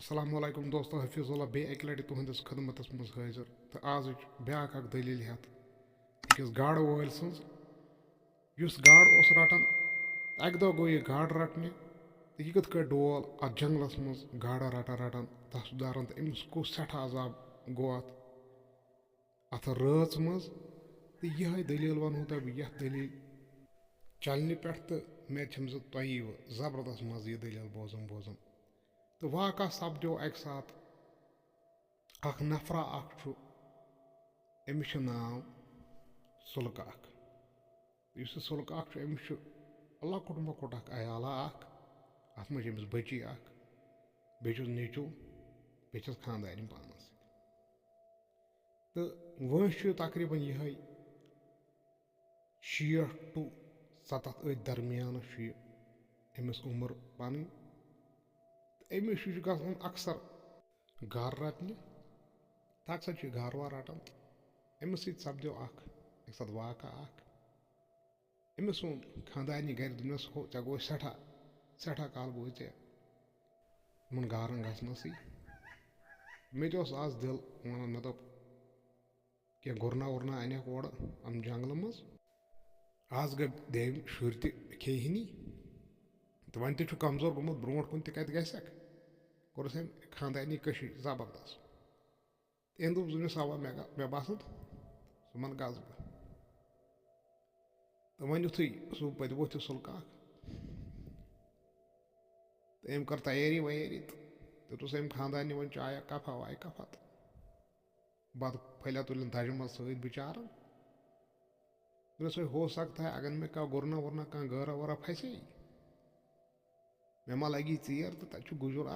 अस्सलामुअलैकुम दोस्तों, हफीजुल्लाह बे एक लटि तुहंदिस खदमतस मज हाजिर। तो आज ब्याक अख दलील हेत अकिस गाड़ वोल सज युस गाड़ ओस रटन। अक दो गो यह गाड़ रटने तो यह कत डोल अत जंगलस मज गाड़ रटन रटन तहसदारन तो अमिस को सठा अजाब गो अत रच मज। तो यह दलील वनो तह बह यथ दलील चलने पे तो मे तुह जबरदस्त मज यह दलील बोजन बोजन। तो वाक़ा सपदो अक सात अख नफरा अमिस नाव सुलक अख। इस सुलक अख अमिस लकुट मकुट अख अयाला अख अत मज अमिस बची अख बेचुस नेचू बेचुस खानदानी पानस। तो वंश तकरीबन यह 60 to 70 अथ दरमियान अमिस उम्र पन। अमिस गन अक्सर गार रटने तो अक्सर गार वार रटन। अमिस सपदो अख सात वाक़ा अख। अमिस वोन खानदानी गर दोनस हो ऐ गो सठा सठा काल गो इन गारन गसनस। मे आज दिल वन मे दोप क्या गुरना वुरना अनक और अम जंगल मज। आज गई देव शुर खेहनी तो वन तु कमजोर गोमुत ब्रोट कुन कत गसक कोरस अम खानदानी कशी जबरदस्त। अम दोप जुनस अवा मे बसन सुमन गस बह। तो वन युथु सह पत वो सुलक अख तो अम कर तैयारी वैयारी तो तुस अम खानदानी वन चाया कफा वाय कफा तो बत फलिया तुलन दज मज सत बिचारन। दोनस हो सकता है अगर मे कह गुरना वुरना कह गरा वरा फसे मे मा लगी चीर तो तत गुजुर